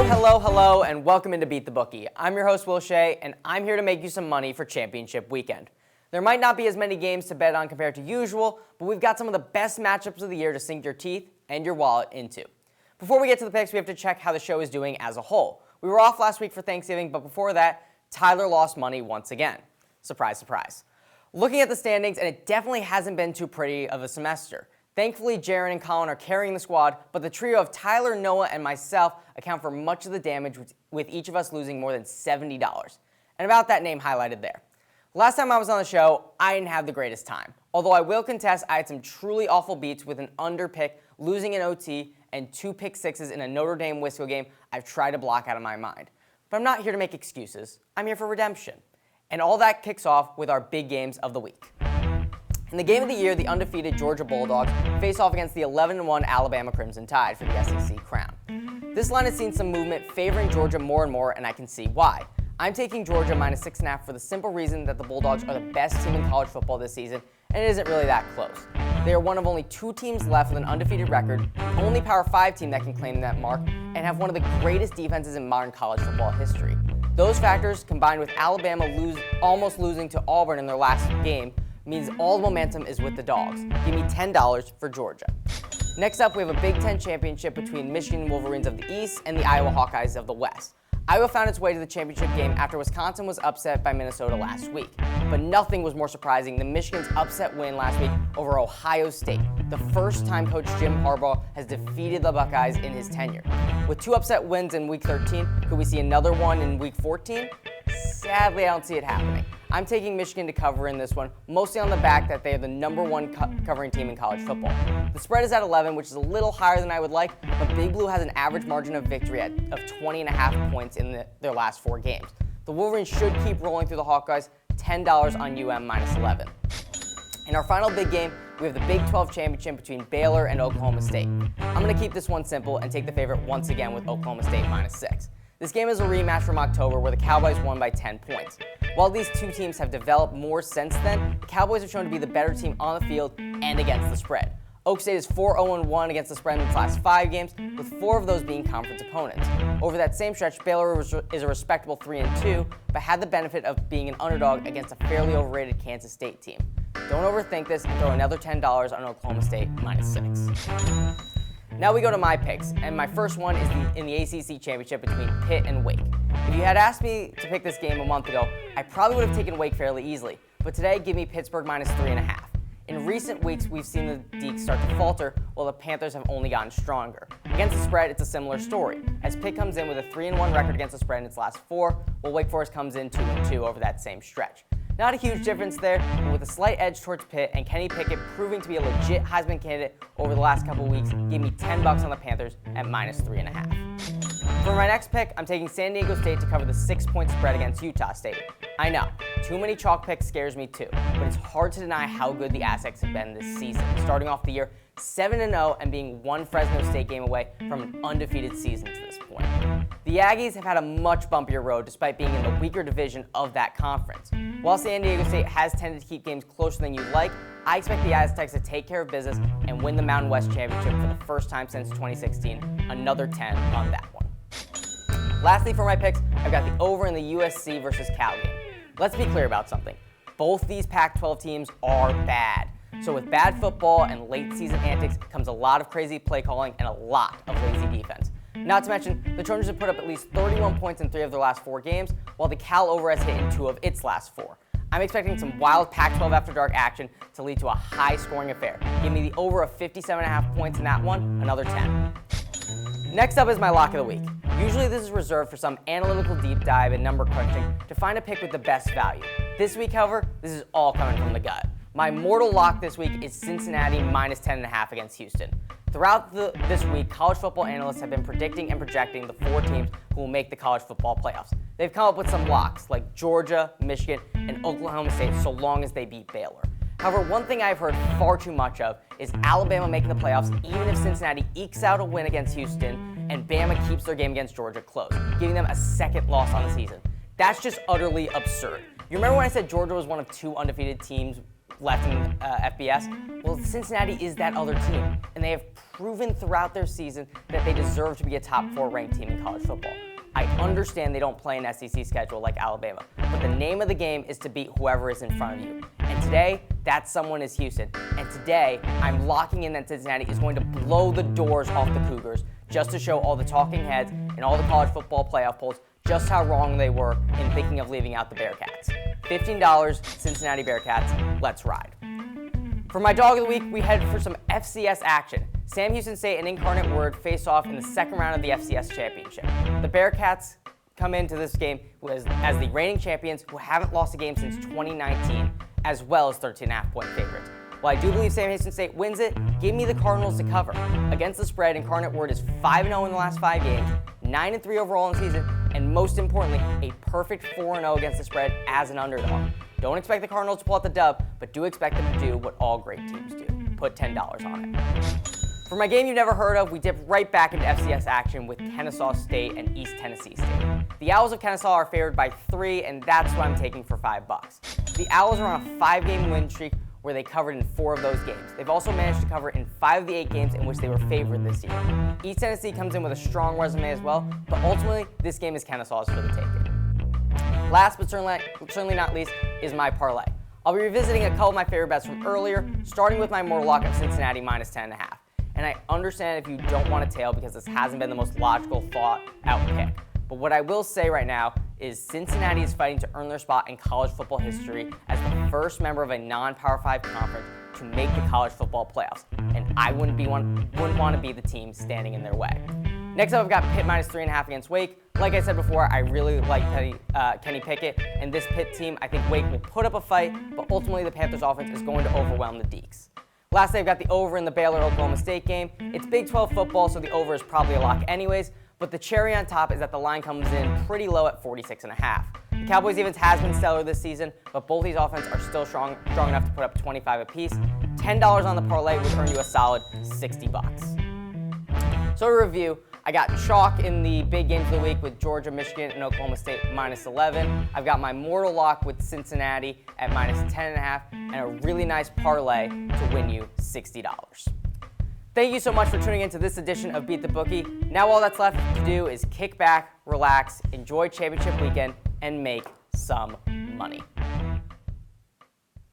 Hello, and welcome into Beat the Bookie. I'm your host, Shea, and I'm here to make you some money for championship weekend. There might not be as many games to bet on compared to usual, but we've got some of the best matchups of the year to sink your teeth and your wallet into. Before we get to the picks, we have to check how the show is doing as a whole. We were off last week for Thanksgiving, but before that, Tyler lost money once again. Surprise, surprise. Looking at the standings, and it definitely hasn't been too pretty of a semester. Thankfully, Jaron and Colin are carrying the squad, but the trio of Tyler, Noah, and myself account for much of the damage, with each of us losing more than $70. And about that name highlighted there. Last time I was on the show, I didn't have the greatest time. Although I will contest, I had some truly awful beats with an under pick, losing in OT, and 2 pick sixes in a Notre Dame Wisco game I've tried to block out of my mind. But I'm not here to make excuses. I'm here for redemption. And all that kicks off with our big games of the week. In the game of the year, the undefeated Georgia Bulldogs face off against the 11-1 Alabama Crimson Tide for the SEC crown. This line has seen some movement favoring Georgia more and more, and I can see why. I'm taking Georgia minus 6.5 for the simple reason that the Bulldogs are the best team in college football this season, and it isn't really that close. They are one of only 2 teams left with an undefeated record, the only Power 5 team that can claim that mark, and have one of the greatest defenses in modern college football history. Those factors, combined with Alabama almost losing to Auburn in their last game, means all the momentum is with the Dogs. Give me $10 for Georgia. Next up, we have a Big Ten championship between Michigan Wolverines of the East and the Iowa Hawkeyes of the West. Iowa found its way to the championship game after Wisconsin was upset by Minnesota last week. But nothing was more surprising than Michigan's upset win last week over Ohio State, the first time coach Jim Harbaugh has defeated the Buckeyes in his tenure. With 2 upset wins in Week 13, could we see another one in Week 14? Sadly, I don't see it happening. I'm taking Michigan to cover in this one, mostly on the back that they are the #1 covering team in college football. The spread is at 11, which is a little higher than I would like, but Big Blue has an average margin of victory of 20.5 points in their last 4 games. The Wolverines should keep rolling through the Hawkeyes, $10 on UM minus 11. In our final big game, we have the Big 12 championship between Baylor and Oklahoma State. I'm going to keep this one simple and take the favorite once again with Oklahoma State minus 6. This game is a rematch from October where the Cowboys won by 10 points. While these 2 teams have developed more since then, the Cowboys have shown to be the better team on the field and against the spread. Oak State is 4-0-1 against the spread in its last 5 games, with 4 of those being conference opponents. Over that same stretch, Baylor is a respectable 3-2, but had the benefit of being an underdog against a fairly overrated Kansas State team. Don't overthink this and throw another $10 on Oklahoma State minus 6. Now we go to my picks, and my first one is in the ACC championship between Pitt and Wake. If you had asked me to pick this game a month ago, I probably would have taken Wake fairly easily, but today give me Pittsburgh minus 3.5. In recent weeks, we've seen the Deacs start to falter, while the Panthers have only gotten stronger. Against the spread, it's a similar story, as Pitt comes in with a 3-1 record against the spread in its last 4, while Wake Forest comes in 2-2 over that same stretch. Not a huge difference there, but with a slight edge towards Pitt and Kenny Pickett proving to be a legit Heisman candidate over the last couple weeks, give me $10 on the Panthers at minus 3.5. For my next pick, I'm taking San Diego State to cover the 6-point spread against Utah State. I know, too many chalk picks scares me too, but it's hard to deny how good the Aztecs have been this season, starting off the year 7-0 and being 1 Fresno State game away from an undefeated season to this point. The Aggies have had a much bumpier road despite being in the weaker division of that conference. While San Diego State has tended to keep games closer than you'd like, I expect the Aztecs to take care of business and win the Mountain West Championship for the first time since 2016. Another 10 on that one. Lastly, for my picks, I've got the over in the USC versus Cal game. Let's be clear about something. Both these Pac-12 teams are bad. So with bad football and late season antics comes a lot of crazy play calling and a lot of lazy defense. Not to mention, the Trojans have put up at least 31 points in 3 of their last 4 games, while the Cal over has hit in 2 of its last 4. I'm expecting some wild Pac-12 after dark action to lead to a high-scoring affair. Give me the over of 57.5 points in that one, another 10. Next up is my lock of the week. Usually this is reserved for some analytical deep dive and number crunching to find a pick with the best value. This week, however, this is all coming from the gut. My mortal lock this week is Cincinnati minus 10.5 against Houston. Throughout this week, college football analysts have been predicting and projecting the 4 teams who will make the college football playoffs. They've come up with some locks like Georgia, Michigan, and Oklahoma State so long as they beat Baylor. However, one thing I've heard far too much of is Alabama making the playoffs even if Cincinnati ekes out a win against Houston and Bama keeps their game against Georgia close, giving them a second loss on the season. That's just utterly absurd. You remember when I said Georgia was one of 2 undefeated teams left in FBS. Well, Cincinnati is that other team, and they have proven throughout their season that they deserve to be a top 4 ranked team in college football. I understand they don't play an SEC schedule like Alabama, but the name of the game is to beat whoever is in front of you. And today, that someone is Houston. And today, I'm locking in that Cincinnati is going to blow the doors off the Cougars just to show all the talking heads and all the college football playoff polls just how wrong they were in thinking of leaving out the Bearcats. $15, Cincinnati Bearcats, let's ride. For my dog of the week, we head for some FCS action. Sam Houston State and Incarnate Word face off in the second round of the FCS championship. The Bearcats come into this game as the reigning champions who haven't lost a game since 2019, as well as 13.5-point favorites. While I do believe Sam Houston State wins it, give me the Cardinals to cover. Against the spread, Incarnate Word is 5-0 in the last 5 games, 9-3 overall in the season, and most importantly, a perfect 4-0 against the spread as an underdog. Don't expect the Cardinals to pull out the dub, but do expect them to do what all great teams do. Put $10 on it. For my game you've never heard of, we dip right back into FCS action with Kennesaw State and East Tennessee State. The Owls of Kennesaw are favored by 3, and that's what I'm taking for $5. The Owls are on a 5-game win streak where they covered in 4 of those games. They've also managed to cover in 5 of the 8 games in which they were favored this year. East Tennessee comes in with a strong resume as well, but ultimately, this game is Kennesaw's for the taking. Last but certainly not least is my parlay. I'll be revisiting a couple of my favorite bets from earlier, starting with my mortal lock of Cincinnati minus 10.5. And I understand if you don't want to tail because this hasn't been the most logical thought-out pick. But what I will say right now is Cincinnati is fighting to earn their spot in college football history as the first member of a non-Power 5 conference to make the college football playoffs. And I wouldn't want to be the team standing in their way. Next up, I've got Pitt minus 3.5 against Wake. Like I said before, I really like Kenny Pickett, and this Pitt team, I think Wake will put up a fight, but ultimately the Panthers offense is going to overwhelm the Deacs. Lastly, I've got the over in the Baylor-Oklahoma State game. It's Big 12 football, so the over is probably a lock anyways, but the cherry on top is that the line comes in pretty low at 46.5. The Cowboys' defense has been stellar this season, but both these offenses are still strong enough to put up 25 apiece. $10 on the parlay would earn you a solid $60. So to review, I got chalk in the big games of the week with Georgia, Michigan, and Oklahoma State minus 11. I've got my mortal lock with Cincinnati at minus 10.5, and a really nice parlay to win you $60. Thank you so much for tuning in to this edition of Beat the Bookie. Now all that's left to do is kick back, relax, enjoy championship weekend, and make some money.